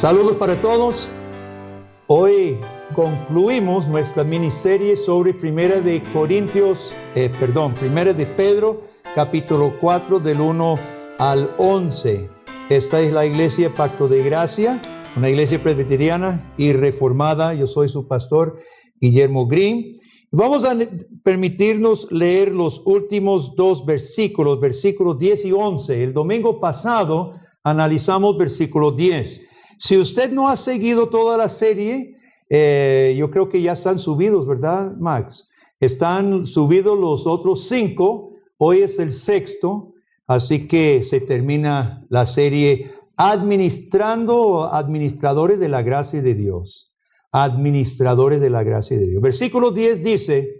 Saludos para todos. Hoy concluimos nuestra miniserie sobre Primera de Pedro, capítulo 4, del 1 al 11. Esta es la iglesia Pacto de Gracia, una iglesia presbiteriana y reformada. Yo soy su pastor, Guillermo Green. Vamos a permitirnos leer los últimos dos versículos 10 y 11. El domingo pasado analizamos versículo 10. Si usted no ha seguido toda la serie, yo creo que ya están subidos, ¿verdad, Max? Están subidos los otros 5. Hoy es el 6º, así que se termina la serie Administradores de la Gracia de Dios. Administradores de la Gracia de Dios. Versículo 10 dice,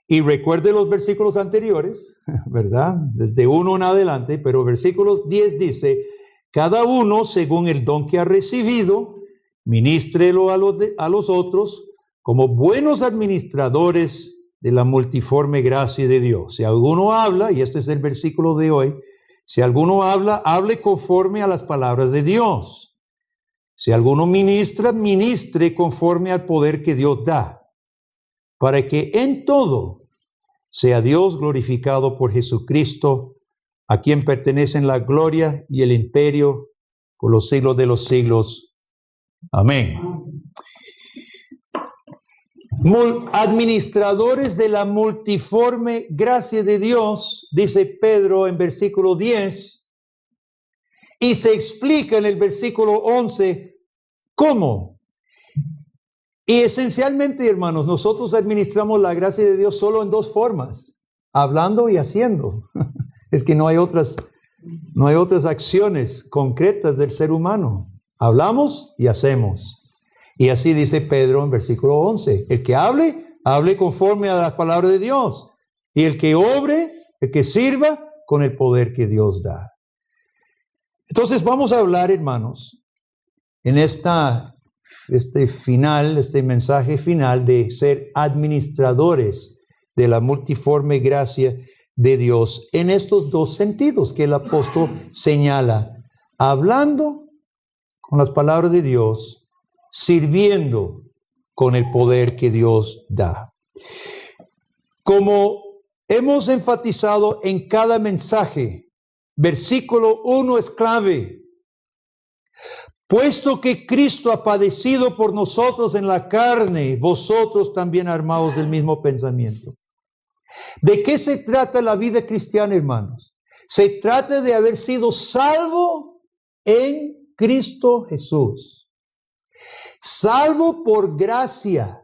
y recuerde los versículos anteriores, ¿verdad? Desde 1 en adelante, pero versículo 10 dice, cada uno según el don que ha recibido, ministrelo a los otros como buenos administradores de la multiforme gracia de Dios. Si alguno habla, y este es el versículo de hoy, si alguno habla, hable conforme a las palabras de Dios. Si alguno ministra, ministre conforme al poder que Dios da, para que en todo sea Dios glorificado por Jesucristo, a quien pertenecen la gloria y el imperio por los siglos de los siglos. Amén. Administradores de la multiforme gracia de Dios, dice Pedro en versículo 10, y se explica en el versículo 11 cómo. Y esencialmente, hermanos, nosotros administramos la gracia de Dios solo en dos formas, hablando y haciendo. Es que no hay otras acciones concretas del ser humano. Hablamos y hacemos. Y así dice Pedro en versículo 11. El que hable, hable conforme a las palabras de Dios. Y el que obre, el que sirva, con el poder que Dios da. Entonces vamos a hablar, hermanos, en este mensaje final de ser administradores de la multiforme gracia de Dios en estos dos sentidos que el apóstol señala: hablando con las palabras de Dios, sirviendo con el poder que Dios da. Como hemos enfatizado en cada mensaje, versículo 1 es clave. Puesto que Cristo ha padecido por nosotros en la carne, vosotros también armados del mismo pensamiento. ¿De qué se trata la vida cristiana, hermanos? Se trata de haber sido salvo en Cristo Jesús. Salvo por gracia.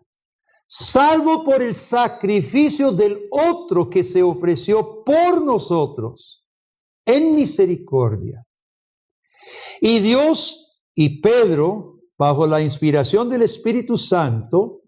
Salvo por el sacrificio del otro que se ofreció por nosotros en misericordia. Y Dios y Pedro, bajo la inspiración del Espíritu Santo,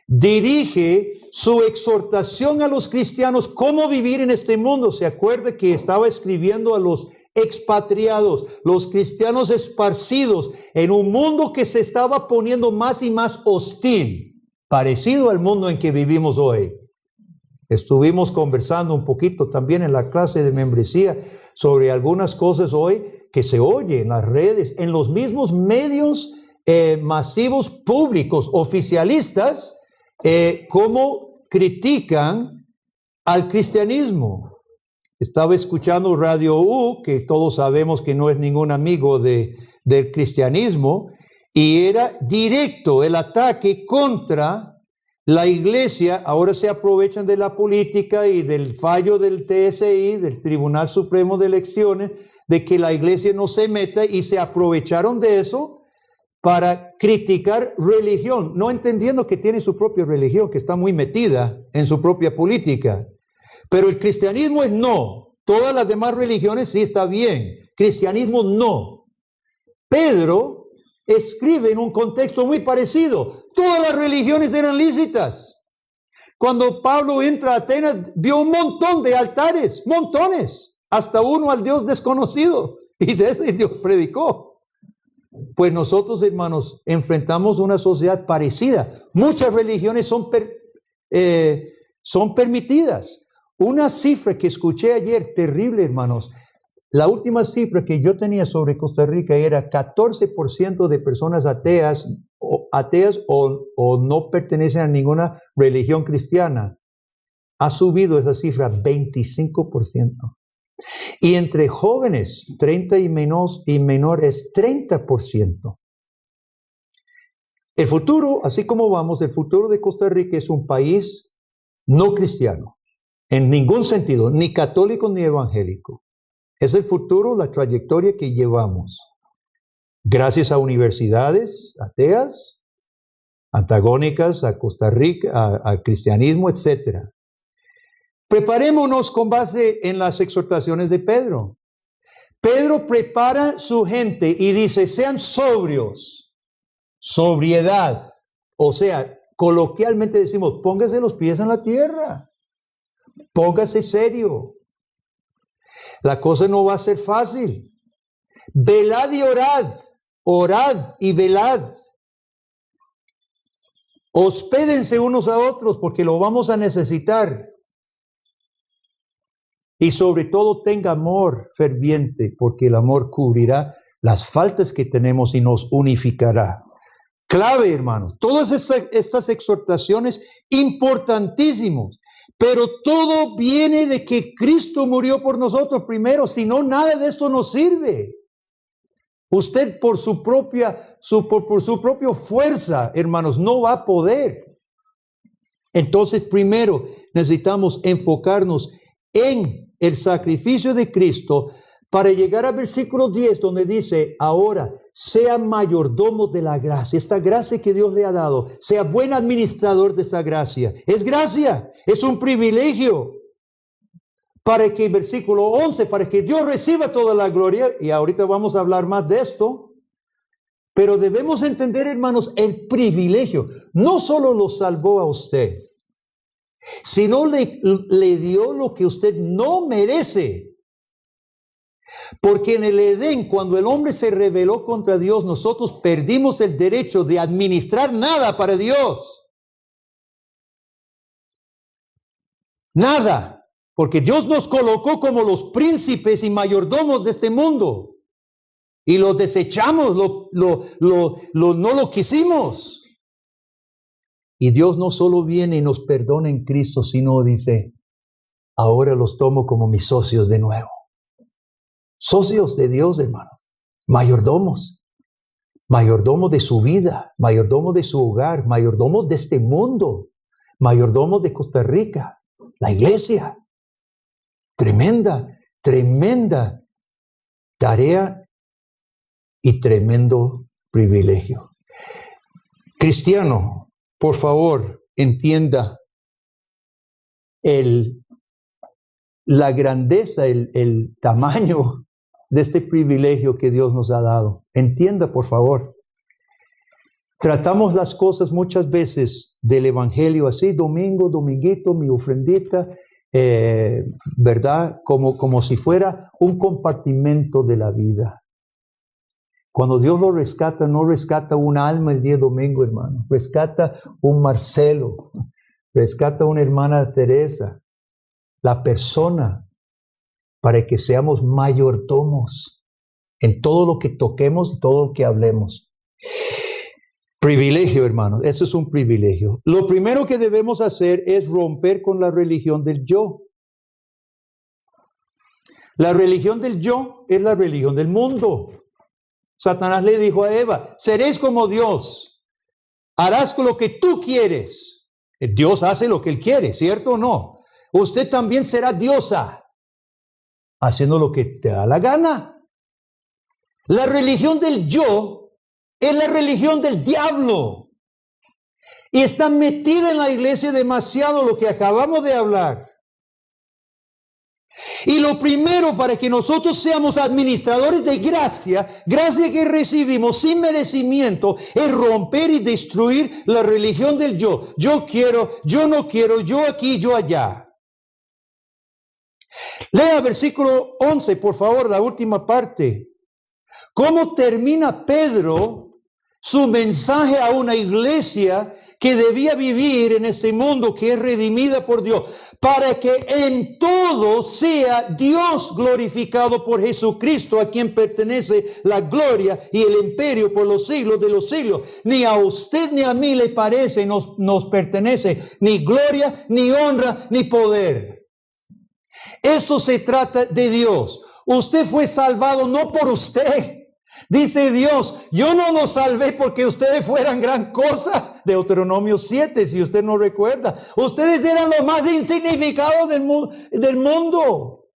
dirige su exhortación a los cristianos cómo vivir en este mundo. Se acuerda que estaba escribiendo a los expatriados, los cristianos esparcidos en un mundo que se estaba poniendo más y más hostil, parecido al mundo en que vivimos hoy. Estuvimos conversando un poquito también en la clase de membresía sobre algunas cosas hoy que se oye en las redes, en los mismos medios masivos públicos, oficialistas, cómo critican al cristianismo. Estaba escuchando Radio U, que todos sabemos que no es ningún amigo del cristianismo, y era directo el ataque contra la iglesia. Ahora se aprovechan de la política y del fallo del TSI, del Tribunal Supremo de Elecciones, de que la iglesia no se meta, y se aprovecharon de eso para criticar religión, no entendiendo que tiene su propia religión, que está muy metida en su propia política. Pero el cristianismo es no. Todas las demás religiones sí está bien. Cristianismo no. Pedro escribe en un contexto muy parecido. Todas las religiones eran lícitas. Cuando Pablo entra a Atenas, vio un montón de altares, montones, hasta uno al Dios desconocido. Y de ese Dios predicó. Pues nosotros, hermanos, enfrentamos una sociedad parecida. Muchas religiones son permitidas. Una cifra que escuché ayer, terrible, hermanos. la última cifra que yo tenía sobre Costa Rica era 14% de personas ateas o no pertenecen a ninguna religión cristiana. Ha subido esa cifra 25%. Y entre jóvenes, 30 y menor es 30%. El futuro, así como vamos, el futuro de Costa Rica es un país no cristiano, en ningún sentido, ni católico ni evangélico. Es el futuro, la trayectoria que llevamos. Gracias a universidades ateas, antagónicas a Costa Rica, a cristianismo, etc. Preparémonos con base en las exhortaciones de Pedro. Pedro prepara su gente y dice, sean sobrios, sobriedad. O sea, coloquialmente decimos, póngase los pies en la tierra, póngase serio. La cosa no va a ser fácil. Velad y orad, orad y velad. Hospédense unos a otros porque lo vamos a necesitar. Y sobre todo tenga amor ferviente porque el amor cubrirá las faltas que tenemos y nos unificará. Clave, hermanos, todas estas exhortaciones importantísimas. Pero todo viene de que Cristo murió por nosotros primero, si no, nada de esto nos sirve. Usted por su propia fuerza, hermanos, no va a poder. Entonces, primero necesitamos enfocarnos en el sacrificio de Cristo para llegar al versículo 10, donde dice, ahora, sea mayordomo de la gracia, esta gracia que Dios le ha dado, sea buen administrador de esa gracia. Es gracia, es un privilegio. Para que, versículo 11, para que Dios reciba toda la gloria, y ahorita vamos a hablar más de esto, pero debemos entender, hermanos, el privilegio. No solo lo salvó a usted, sino le dio lo que usted no merece. Porque en el Edén, cuando el hombre se rebeló contra Dios, nosotros perdimos el derecho de administrar nada para Dios. Nada. Porque Dios nos colocó como los príncipes y mayordomos de este mundo. Y lo desechamos, no lo quisimos. Y Dios no solo viene y nos perdona en Cristo, sino dice, ahora los tomo como mis socios de nuevo. Socios de Dios, hermanos. Mayordomos. Mayordomos de su vida. Mayordomos de su hogar. Mayordomos de este mundo. Mayordomos de Costa Rica. La iglesia. Tremenda tarea y tremendo privilegio. Cristiano, por favor, entienda la grandeza, el tamaño de este privilegio que Dios nos ha dado. Entienda, por favor. Tratamos las cosas muchas veces del evangelio así, dominguito, mi ofrendita, ¿verdad? Como si fuera un compartimento de la vida. Cuando Dios lo rescata, no rescata un alma el día domingo, hermano. Rescata un Marcelo, rescata una hermana Teresa, la persona, para que seamos mayordomos en todo lo que toquemos y todo lo que hablemos. Privilegio, hermanos, esto es un privilegio. Lo primero que debemos hacer es romper con la religión del yo. La religión del yo es la religión del mundo. Satanás le dijo a Eva, seréis como Dios, harás con lo que tú quieres. Dios hace lo que Él quiere, ¿cierto o no? Usted también será diosa, haciendo lo que te da la gana. La religión del yo es la religión del diablo. Y está metida en la iglesia demasiado lo que acabamos de hablar. Y lo primero para que nosotros seamos administradores de gracia que recibimos sin merecimiento, es romper y destruir la religión del yo. Yo quiero, yo no quiero, yo aquí, yo allá. Lea versículo 11, por favor, la última parte. ¿Cómo termina Pedro su mensaje a una iglesia que debía vivir en este mundo que es redimida por Dios, para que en todo sea Dios glorificado por Jesucristo, a quien pertenece la gloria y el imperio por los siglos de los siglos. Ni a usted ni a mí le parece, nos pertenece ni gloria, ni honra, ni poder. Esto se trata de Dios. Usted fue salvado no por usted. Dice Dios, yo no los salvé porque ustedes fueran gran cosa. Deuteronomio 7, si usted no recuerda. Ustedes eran los más insignificados del mundo.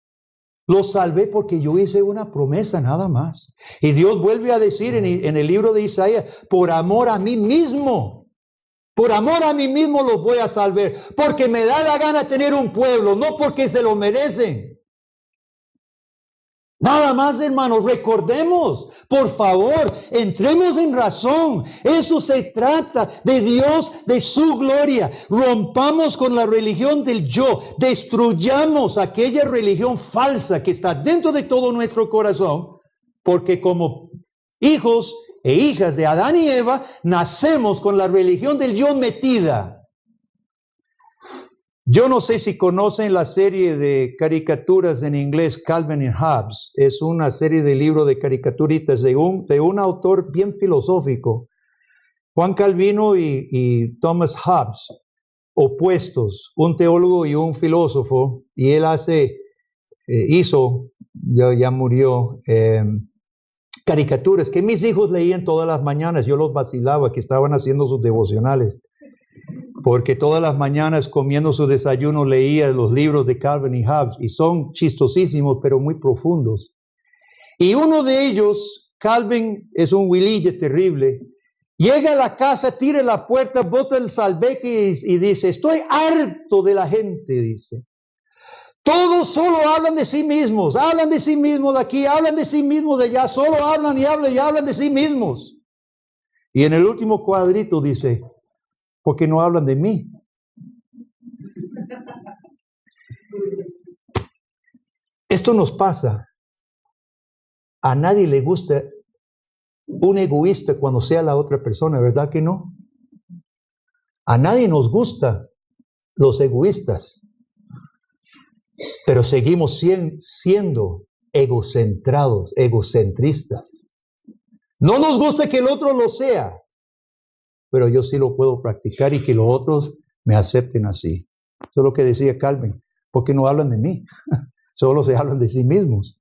Los salvé porque yo hice una promesa nada más. Y Dios vuelve a decir en el libro de Isaías, por amor a mí mismo. Por amor a mí mismo los voy a salvar. Porque me da la gana tener un pueblo, no porque se lo merecen. Nada más, hermanos, recordemos, por favor, entremos en razón. Eso se trata de Dios, de su gloria. Rompamos con la religión del yo. Destruyamos aquella religión falsa que está dentro de todo nuestro corazón. Porque como hijos e hijas de Adán y Eva, nacemos con la religión del yo metida. Yo no sé si conocen la serie de caricaturas en inglés Calvin and Hobbes. Es una serie de libros de caricaturitas de un autor bien filosófico. Juan Calvino y Thomas Hobbes, opuestos, un teólogo y un filósofo. Y él ya murió, caricaturas que mis hijos leían todas las mañanas. Yo los vacilaba que estaban haciendo sus devocionales. Porque todas las mañanas comiendo su desayuno leía los libros de Calvin y Hobbes y son chistosísimos pero muy profundos. Y uno de ellos, Calvin, es un huilille terrible, llega a la casa, tira la puerta, bota el salveque y dice, estoy harto de la gente, dice. Todos solo hablan de sí mismos de aquí, hablan de sí mismos de allá, solo hablan y hablan de sí mismos. Y en el último cuadrito dice, porque no hablan de mí. Esto nos pasa. A nadie le gusta un egoísta cuando sea la otra persona, ¿verdad que no? A nadie nos gusta los egoístas. Pero seguimos siendo egocentrados, egocentristas. No nos gusta que el otro lo sea. Pero yo sí lo puedo practicar y que los otros me acepten así. Eso es lo que decía Calvin. Porque no hablan de mí, solo se hablan de sí mismos.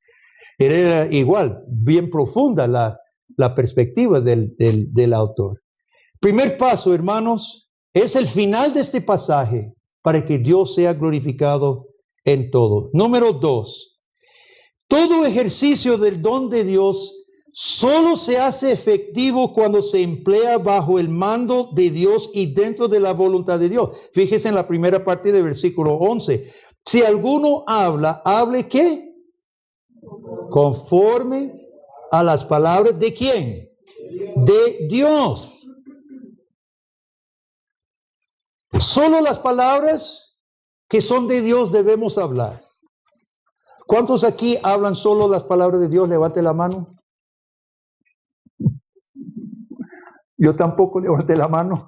Era igual, bien profunda la perspectiva del autor. Primer paso, hermanos, es el final de este pasaje para que Dios sea glorificado en todo. Número 2, todo ejercicio del don de Dios solo se hace efectivo cuando se emplea bajo el mando de Dios y dentro de la voluntad de Dios. Fíjese en la primera parte del versículo 11. Si alguno habla, ¿hable qué? Conforme a las palabras ¿de quién? De Dios. Solo las palabras que son de Dios debemos hablar. ¿Cuántos aquí hablan solo las palabras de Dios? Levante la mano. Yo tampoco levanté la mano.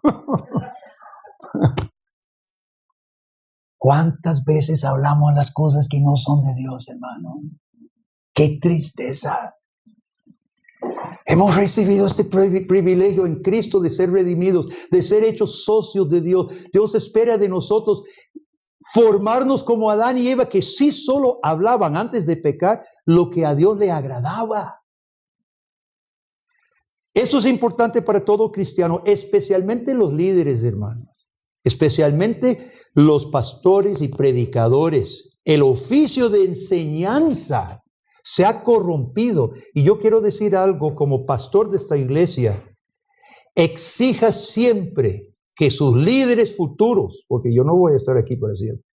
¿Cuántas veces hablamos las cosas que no son de Dios, hermano? ¡Qué tristeza! Hemos recibido este privilegio en Cristo de ser redimidos, de ser hechos socios de Dios. Dios espera de nosotros formarnos como Adán y Eva, que sí solo hablaban antes de pecar lo que a Dios le agradaba. Esto es importante para todo cristiano, especialmente los líderes, hermanos, especialmente los pastores y predicadores. El oficio de enseñanza se ha corrompido. Y yo quiero decir algo como pastor de esta iglesia. Exija siempre que sus líderes futuros, porque yo no voy a estar aquí para siempre,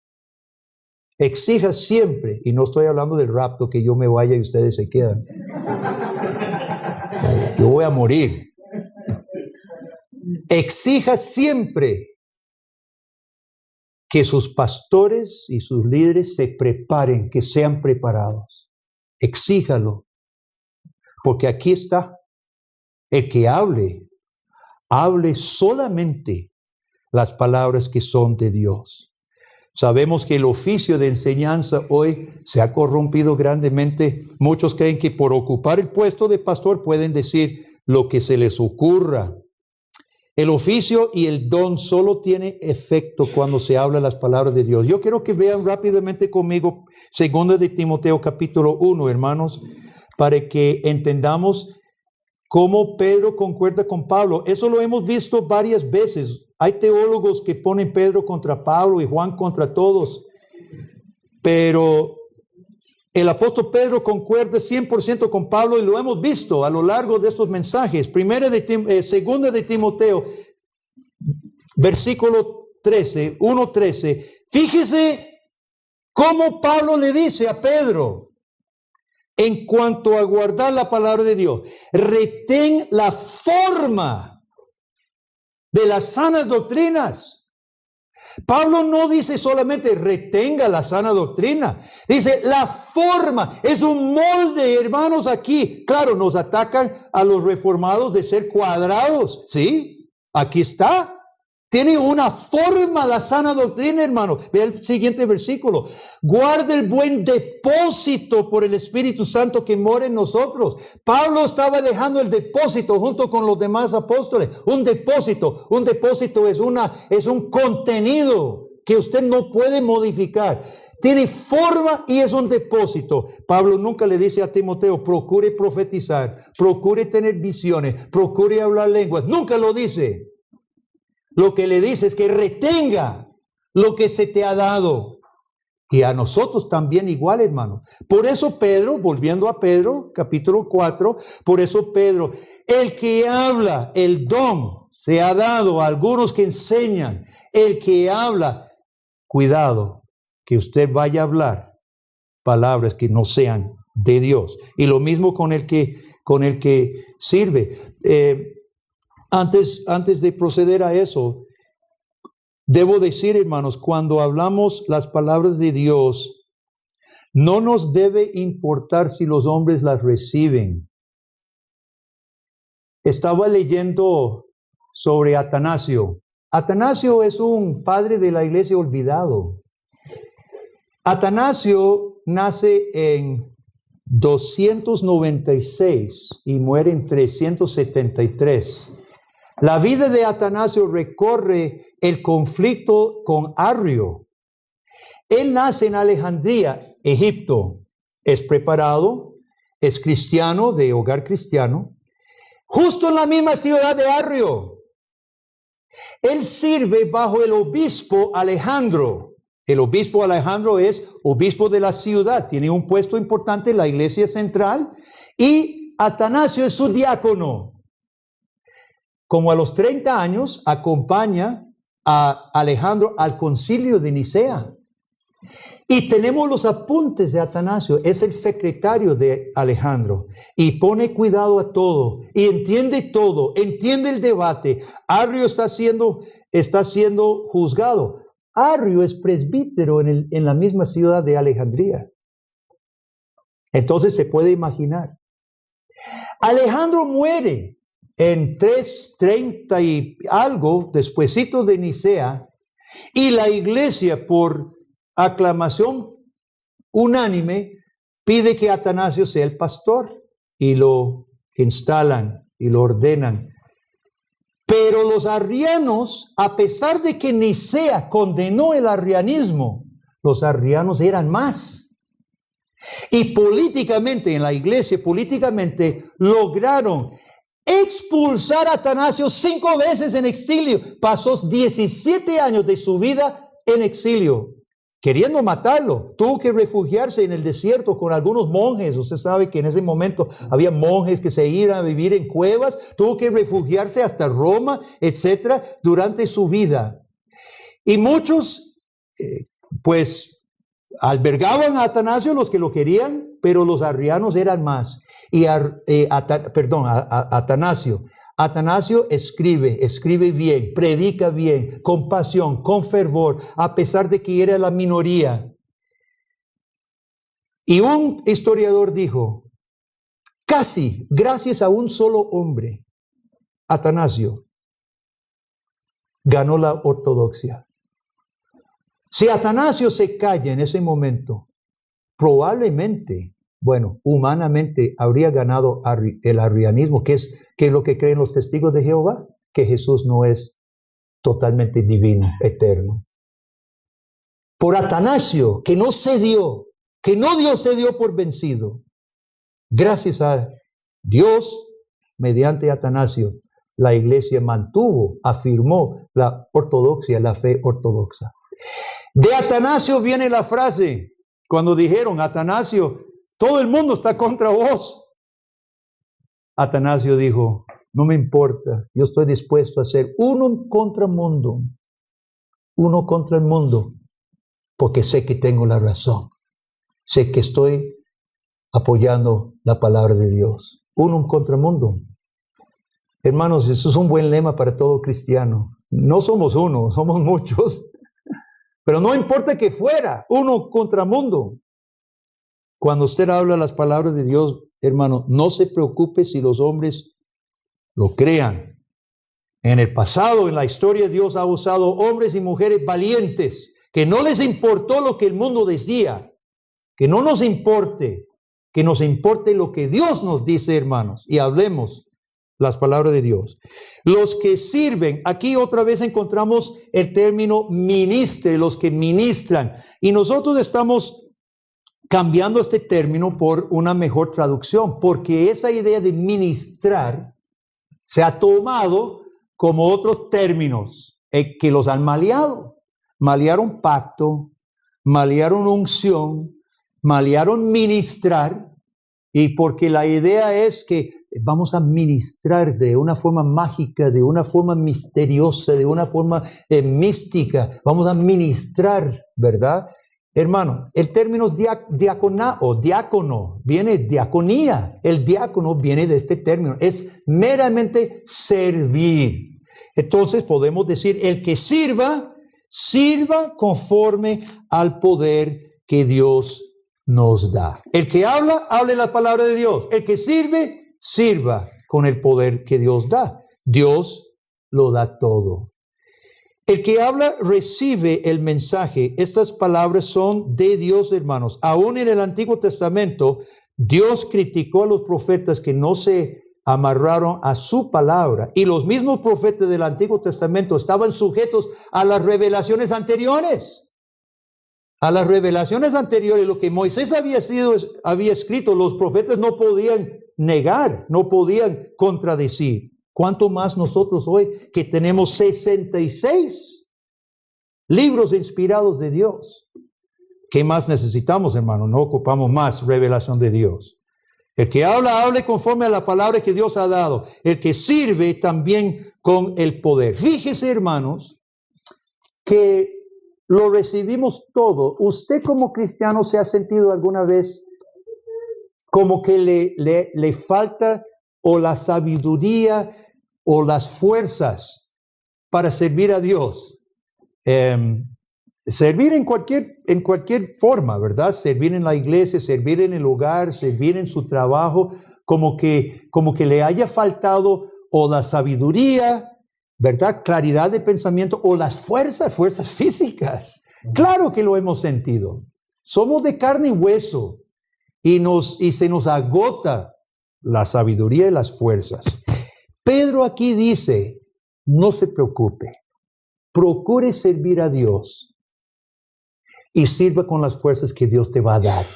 exija siempre, y no estoy hablando del rapto, que yo me vaya y ustedes se quedan. Yo voy a morir. Exija siempre que sus pastores y sus líderes se preparen, que sean preparados. Exíjalo. Porque aquí está. El que hable solamente las palabras que son de Dios. Sabemos que el oficio de enseñanza hoy se ha corrompido grandemente. Muchos creen que por ocupar el puesto de pastor pueden decir lo que se les ocurra. El oficio y el don solo tiene efecto cuando se habla las palabras de Dios. Yo quiero que vean rápidamente conmigo 2 de Timoteo capítulo 1, hermanos, para que entendamos cómo Pedro concuerda con Pablo. Eso lo hemos visto varias veces. Hay teólogos que ponen Pedro contra Pablo y Juan contra todos, pero el apóstol Pedro concuerda 100% con Pablo y lo hemos visto a lo largo de estos mensajes. Segunda de Timoteo, versículo 13, 1:13. Fíjese cómo Pablo le dice a Pedro en cuanto a guardar la palabra de Dios. Retén la forma de las sanas doctrinas. Pablo no dice solamente retenga la sana doctrina, dice la forma, es un molde, hermanos, aquí. Claro, nos atacan a los reformados de ser cuadrados, ¿sí? Aquí está. Tiene una forma la sana doctrina, hermano. Ve el siguiente versículo. Guarda el buen depósito por el Espíritu Santo que mora en nosotros. Pablo estaba dejando el depósito junto con los demás apóstoles. Un depósito es un contenido que usted no puede modificar. Tiene forma y es un depósito. Pablo nunca le dice a Timoteo, procure profetizar, procure tener visiones, procure hablar lenguas. Nunca lo dice. Lo que le dice es que retenga lo que se te ha dado. Y a nosotros también igual, hermano. Por eso Pedro, volviendo a Pedro, capítulo 4, por eso Pedro, el que habla, el don se ha dado a algunos que enseñan. El que habla, cuidado, que usted vaya a hablar palabras que no sean de Dios. Y lo mismo con el que sirve. Antes de proceder a eso, debo decir, hermanos, cuando hablamos las palabras de Dios, no nos debe importar si los hombres las reciben. Estaba leyendo sobre Atanasio. Atanasio es un padre de la iglesia olvidado. Atanasio nace en 296 y muere en 373. La vida de Atanasio recorre el conflicto con Arrio. Él nace en Alejandría, Egipto. Es preparado, es cristiano, de hogar cristiano, justo en la misma ciudad de Arrio. Él sirve bajo el obispo Alejandro. El obispo Alejandro es obispo de la ciudad, tiene un puesto importante en la iglesia central, y Atanasio es su diácono. Como a los 30 años, acompaña a Alejandro al concilio de Nicea. Y tenemos los apuntes de Atanasio. Es el secretario de Alejandro. Y pone cuidado a todo. Y entiende todo. Entiende el debate. Arrio está siendo juzgado. Arrio es presbítero en la misma ciudad de Alejandría. Entonces se puede imaginar. Alejandro muere en 330 y algo, despuesito de Nicea, y la iglesia, por aclamación unánime, pide que Atanasio sea el pastor, y lo instalan y lo ordenan. Pero los arrianos, a pesar de que Nicea condenó el arrianismo, los arrianos eran más. Y políticamente, en la iglesia, políticamente, lograron expulsar a Atanasio 5 veces en exilio. Pasó 17 años de su vida en exilio, queriendo matarlo. Tuvo que refugiarse en el desierto con algunos monjes. Usted sabe que en ese momento había monjes que se iban a vivir en cuevas. Tuvo que refugiarse hasta Roma, etcétera, durante su vida. Y muchos, pues, albergaban a Atanasio, los que lo querían, pero los arrianos eran más. Y Atanasio escribe bien, predica bien, con pasión, con fervor, a pesar de que era la minoría. Y un historiador dijo, casi gracias a un solo hombre, Atanasio, ganó la ortodoxia. Si Atanasio se calla en ese momento, probablemente, bueno, humanamente habría ganado el arrianismo, que es lo que creen los testigos de Jehová, que Jesús no es totalmente divino, eterno. Por Atanasio, que no cedió, que no se dio por vencido. Gracias a Dios, mediante Atanasio, la iglesia afirmó la ortodoxia, la fe ortodoxa. De Atanasio viene la frase, cuando dijeron, Atanasio, todo el mundo está contra vos. Atanasio dijo, no me importa, yo estoy dispuesto a ser uno contra el mundo, porque sé que tengo la razón, sé que estoy apoyando la palabra de Dios, uno contra el mundo. Hermanos, eso es un buen lema para todo cristiano. No somos uno, somos muchos, pero no importa que fuera uno contra el mundo. Cuando usted habla las palabras de Dios, hermano, no se preocupe si los hombres lo crean. En el pasado, en la historia, Dios ha usado hombres y mujeres valientes, que no les importó lo que el mundo decía, que no nos importe, que nos importe lo que Dios nos dice, hermanos, y hablemos las palabras de Dios. Los que sirven, aquí otra vez encontramos el término ministre, los que ministran, y nosotros estamos cambiando este término por una mejor traducción, porque esa idea de ministrar se ha tomado como otros términos que los han maleado. Malearon pacto, malearon unción, malearon ministrar, y porque la idea es que vamos a ministrar de una forma mágica, de una forma misteriosa, de una forma mística, vamos a ministrar, ¿verdad? Hermano, el término diácono, viene diaconía. El diácono viene de este término, es meramente servir. Entonces podemos decir, el que sirva conforme al poder que Dios nos da. El que habla, hable la palabra de Dios. El que sirva con el poder que Dios da. Dios lo da todo. El que habla recibe el mensaje. Estas palabras son de Dios, hermanos. Aún en el Antiguo Testamento, Dios criticó a los profetas que no se amarraron a su palabra. Y los mismos profetas del Antiguo Testamento estaban sujetos a las revelaciones anteriores. A las revelaciones anteriores, lo que Moisés había escrito, los profetas no podían negar, no podían contradecir. ¿Cuánto más nosotros hoy que tenemos 66 libros inspirados de Dios? ¿Qué más necesitamos, hermano? No ocupamos más revelación de Dios. El que habla, hable conforme a la palabra que Dios ha dado. El que sirve también con el poder. Fíjese, hermanos, que lo recibimos todo. ¿Usted como cristiano se ha sentido alguna vez como que le falta o la sabiduría o las fuerzas para servir a Dios? Servir en cualquier forma, ¿verdad? Servir en la iglesia, servir en el hogar, servir en su trabajo, como que le haya faltado o la sabiduría, ¿verdad? Claridad de pensamiento o las fuerzas físicas. Claro que lo hemos sentido. Somos de carne y hueso y se nos agota la sabiduría y las fuerzas. Pedro aquí dice, no se preocupe, procure servir a Dios y sirva con las fuerzas que Dios te va a dar.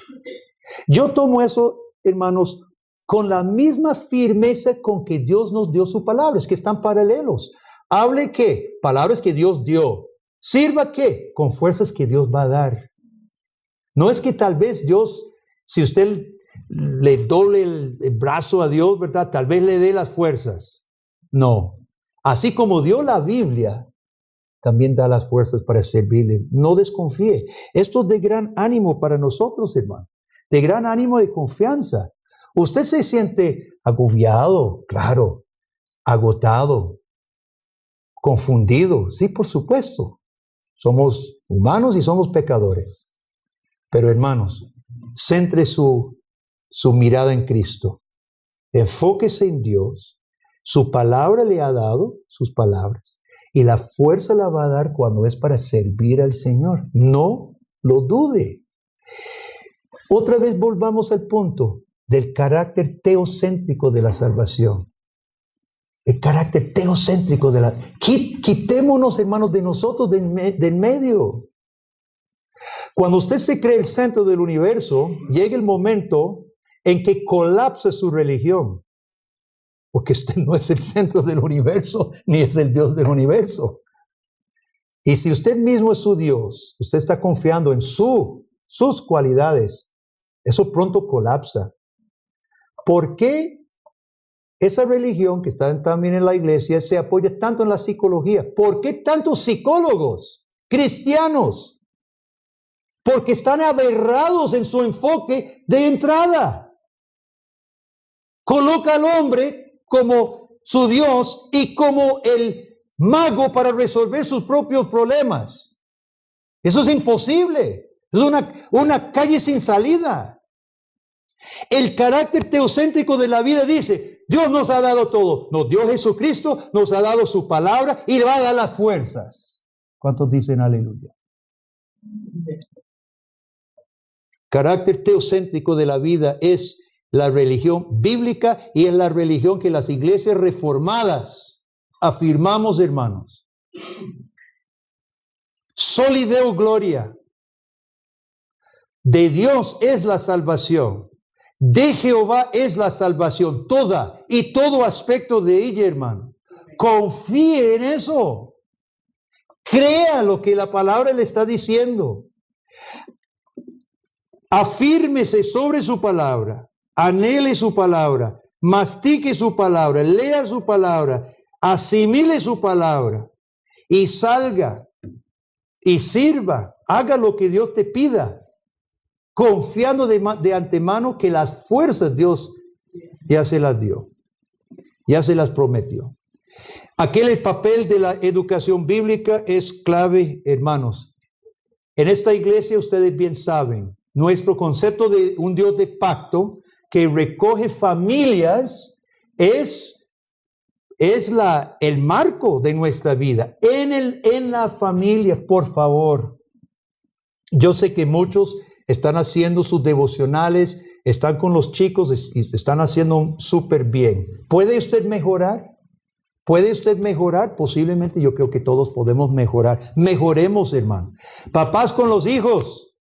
Yo tomo eso, hermanos, con la misma firmeza con que Dios nos dio su palabra, es que están paralelos. Hable ¿qué? Palabras que Dios dio. Sirva ¿qué? Con fuerzas que Dios va a dar. No es que tal vez Dios, si usted le doble el brazo a Dios, ¿verdad? Tal vez le dé las fuerzas. No. Así como dio la Biblia, también da las fuerzas para servirle. No desconfíe. Esto es de gran ánimo para nosotros, hermano. De gran ánimo de confianza. Usted se siente agobiado, claro, agotado, confundido. Sí, por supuesto. Somos humanos y somos pecadores. Pero hermanos, centre su mirada en Cristo. Enfóquese en Dios. Su palabra le ha dado sus palabras. Y la fuerza la va a dar cuando es para servir al Señor. No lo dude. Otra vez volvamos al punto del carácter teocéntrico de la salvación. El carácter teocéntrico de la... Quitémonos, hermanos, de nosotros del medio. Cuando usted se cree el centro del universo, llega el momento en que colapsa su religión. Porque usted no es el centro del universo, ni es el Dios del universo. Y si usted mismo es su Dios, usted está confiando en sus cualidades, eso pronto colapsa. ¿Por qué esa religión que está también en la iglesia se apoya tanto en la psicología? ¿Por qué tantos psicólogos cristianos? Porque están aberrados en su enfoque de entrada. Coloca al hombre como su Dios y como el mago para resolver sus propios problemas. Eso es imposible. Es una calle sin salida. El carácter teocéntrico de la vida dice, Dios nos ha dado todo. Nos dio Jesucristo, nos ha dado su palabra y le va a dar las fuerzas. ¿Cuántos dicen aleluya? Carácter teocéntrico de la vida es la religión bíblica y es la religión que las iglesias reformadas afirmamos, hermanos. Soli Deo gloria. De Dios es la salvación. De Jehová es la salvación toda y todo aspecto de ella, hermano. Confíe en eso. Crea lo que la palabra le está diciendo. Afírmese sobre su palabra. Anhele su palabra. Mastique su palabra. Lea su palabra. Asimile su palabra. Y salga. Y sirva. Haga lo que Dios te pida. Confiando de antemano que las fuerzas Dios ya se las dio. Ya se las prometió. Aquel el papel de la educación bíblica es clave, hermanos. En esta iglesia ustedes bien saben, nuestro concepto de un Dios de pacto que recoge familias es el marco de nuestra vida. En la familia, por favor. Yo sé que muchos están haciendo sus devocionales, están con los chicos y están haciendo súper bien. ¿Puede usted mejorar? ¿Puede usted mejorar? Posiblemente yo creo que todos podemos mejorar. Mejoremos, hermano. Papás con los hijos,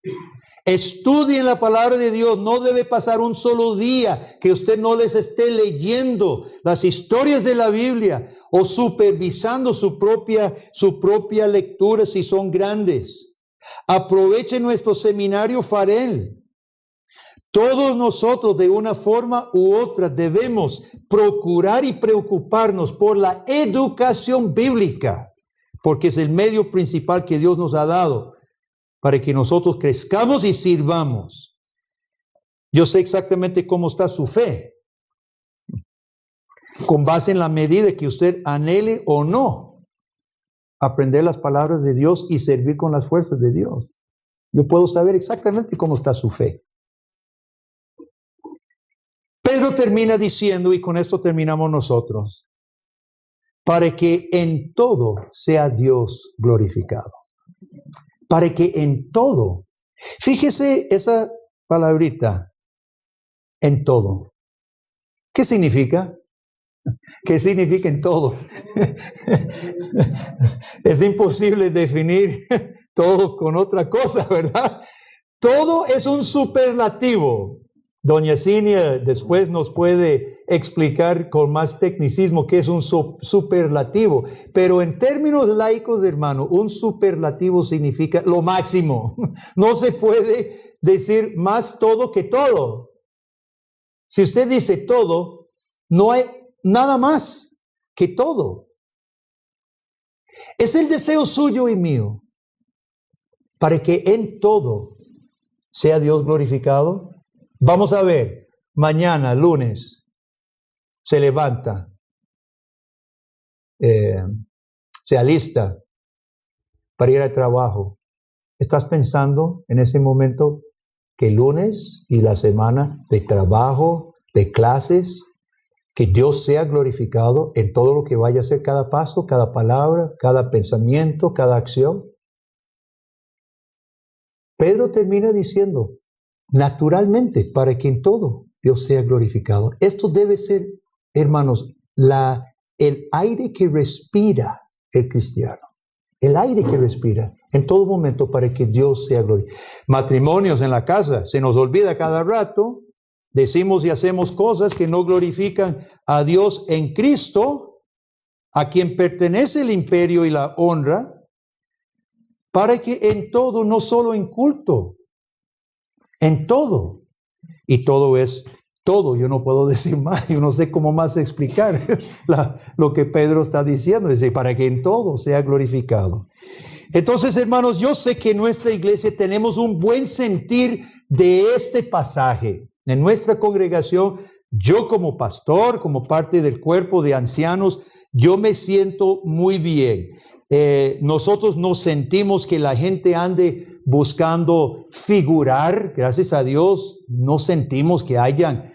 estudien la palabra de Dios. No debe pasar un solo día que usted no les esté leyendo las historias de la Biblia o supervisando su propia lectura si son grandes. Aproveche nuestro seminario Farel. Todos nosotros de una forma u otra debemos procurar y preocuparnos por la educación bíblica, porque es el medio principal que Dios nos ha dado para que nosotros crezcamos y sirvamos. Yo sé exactamente cómo está su fe, con base en la medida que usted anhele o no aprender las palabras de Dios y servir con las fuerzas de Dios. Yo puedo saber exactamente cómo está su fe. Pedro termina diciendo, y con esto terminamos nosotros, para que en todo sea Dios glorificado. Para que en todo. Fíjese esa palabrita, en todo. ¿Qué significa? ¿Qué significa en todo? Es imposible definir todo con otra cosa, ¿verdad? Todo es un superlativo. Doña Cinia después nos puede explicar con más tecnicismo qué es un superlativo. Pero en términos laicos, hermano, un superlativo significa lo máximo. No se puede decir más todo que todo. Si usted dice todo, no hay nada más que todo. Es el deseo suyo y mío para que en todo sea Dios glorificado. Vamos a ver, mañana, lunes, se levanta, se alista para ir al trabajo. ¿Estás pensando en ese momento que el lunes y la semana de trabajo, de clases, que Dios sea glorificado en todo lo que vaya a hacer, cada paso, cada palabra, cada pensamiento, cada acción. Pedro termina diciendo, naturalmente, para que en todo Dios sea glorificado. Esto debe ser, hermanos, el aire que respira el cristiano. El aire que respira en todo momento para que Dios sea glorificado. Matrimonios en la casa, se nos olvida cada rato. Decimos y hacemos cosas que no glorifican a Dios en Cristo, a quien pertenece el imperio y la honra, para que en todo, no solo en culto, en todo. Y todo es todo. Yo no puedo decir más, yo no sé cómo más explicar lo que Pedro está diciendo. Es decir, para que en todo sea glorificado. Entonces, hermanos, yo sé que en nuestra iglesia tenemos un buen sentir de este pasaje. En nuestra congregación, yo como pastor, como parte del cuerpo de ancianos, yo me siento muy bien. Nosotros no sentimos que la gente ande buscando figurar. Gracias a Dios, no sentimos que hayan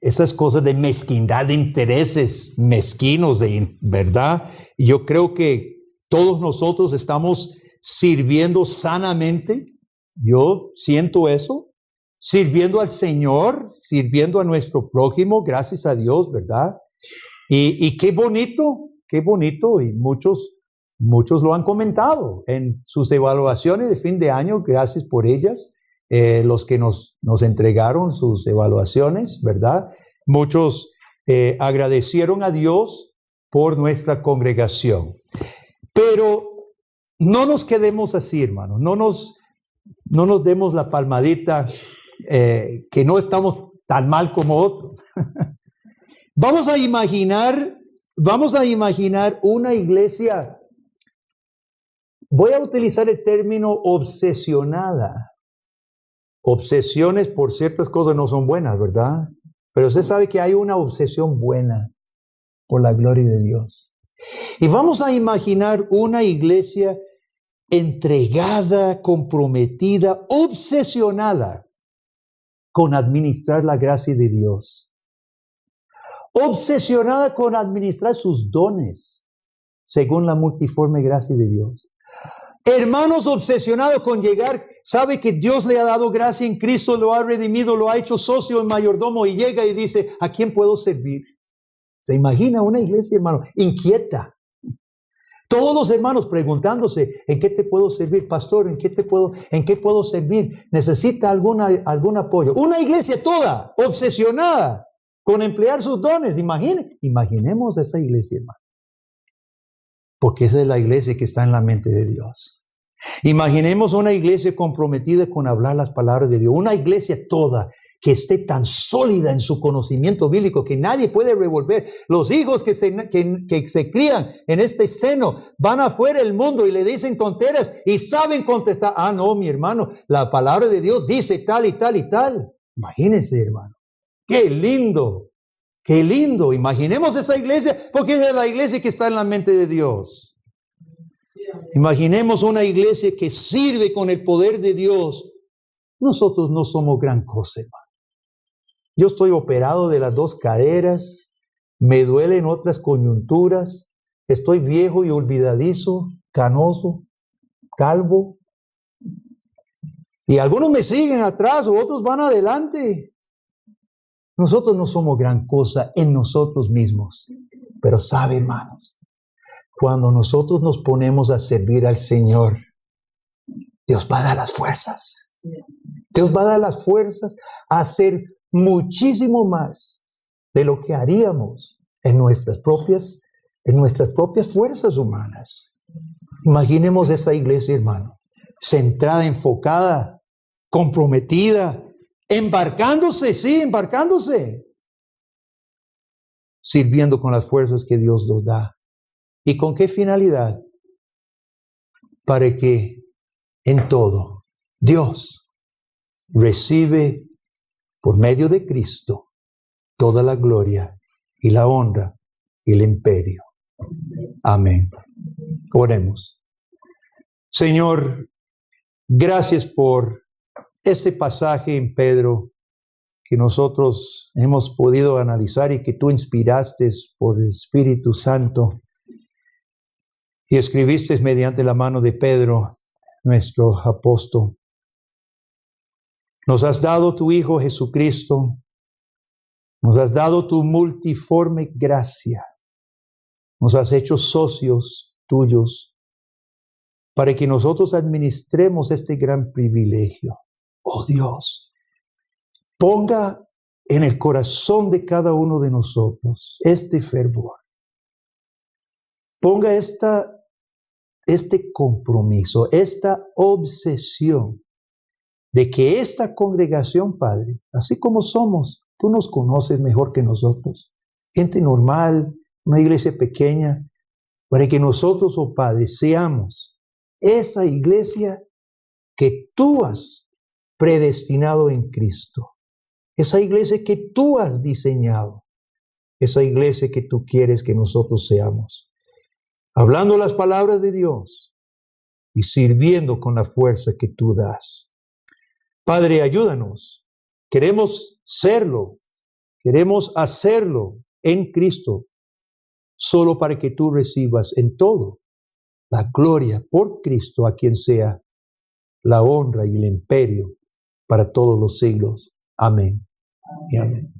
esas cosas de mezquindad, de intereses mezquinos, ¿verdad? Yo creo que todos nosotros estamos sirviendo sanamente. Yo siento eso. Sirviendo al Señor, sirviendo a nuestro prójimo, gracias a Dios, ¿verdad? Y qué bonito, y muchos lo han comentado en sus evaluaciones de fin de año, gracias por ellas, los que nos entregaron sus evaluaciones, ¿verdad? Muchos agradecieron a Dios por nuestra congregación. Pero no nos quedemos así, hermanos, no nos demos la palmadita, que no estamos tan mal como otros. Vamos a imaginar una iglesia, voy a utilizar el término obsesionada. Obsesiones por ciertas cosas no son buenas, ¿verdad? Pero usted sabe que hay una obsesión buena por la gloria de Dios. Y vamos a imaginar una iglesia entregada, comprometida, obsesionada con administrar la gracia de Dios. Obsesionada con administrar sus dones según la multiforme gracia de Dios. Hermanos, obsesionados con llegar, sabe que Dios le ha dado gracia en Cristo, lo ha redimido, lo ha hecho socio en mayordomo y llega y dice, ¿a quién puedo servir? ¿Se imagina una iglesia, hermano, inquieta? Todos los hermanos preguntándose, ¿en qué te puedo servir, pastor? ¿En qué puedo servir? ¿Necesita algún apoyo? Una iglesia toda obsesionada con emplear sus dones. Imaginemos esa iglesia, hermano. Porque esa es la iglesia que está en la mente de Dios. Imaginemos una iglesia comprometida con hablar las palabras de Dios. Una iglesia toda que esté tan sólida en su conocimiento bíblico que nadie puede revolver. Los hijos que se crían en este seno van afuera del mundo y le dicen tonteras y saben contestar. Ah, no, mi hermano, la palabra de Dios dice tal y tal y tal. Imagínense, hermano. ¡Qué lindo! ¡Qué lindo! Imaginemos esa iglesia porque es la iglesia que está en la mente de Dios. Imaginemos una iglesia que sirve con el poder de Dios. Nosotros no somos gran cosa, hermano. Yo estoy operado de las 2 caderas, me duelen otras coyunturas, estoy viejo y olvidadizo, canoso, calvo. Y algunos me siguen atrás, o otros van adelante. Nosotros no somos gran cosa en nosotros mismos. Pero sabe, hermanos, cuando nosotros nos ponemos a servir al Señor, Dios va a dar las fuerzas. Dios va a dar las fuerzas a hacer muchísimo más de lo que haríamos en nuestras propias fuerzas humanas. Imaginemos esa iglesia, hermano, centrada, enfocada, comprometida, embarcándose, sirviendo con las fuerzas que Dios nos da. ¿Y con qué finalidad? Para que en todo Dios recibe por medio de Cristo toda la gloria y la honra y el imperio. Amén. Oremos. Señor, gracias por este pasaje en Pedro que nosotros hemos podido analizar y que tú inspiraste por el Espíritu Santo y escribiste mediante la mano de Pedro, nuestro apóstol. Nos has dado tu Hijo Jesucristo, nos has dado tu multiforme gracia, nos has hecho socios tuyos para que nosotros administremos este gran privilegio. Oh Dios, ponga en el corazón de cada uno de nosotros este fervor. Ponga este compromiso, esta obsesión de que esta congregación, Padre, así como somos, tú nos conoces mejor que nosotros, gente normal, una iglesia pequeña, para que nosotros, oh Padre, seamos esa iglesia que tú has predestinado en Cristo, esa iglesia que tú has diseñado, esa iglesia que tú quieres que nosotros seamos, hablando las palabras de Dios y sirviendo con la fuerza que tú das. Padre, ayúdanos. Queremos serlo, queremos hacerlo en Cristo, solo para que tú recibas en todo la gloria por Cristo, a quien sea la honra y el imperio para todos los siglos. Amén y amén.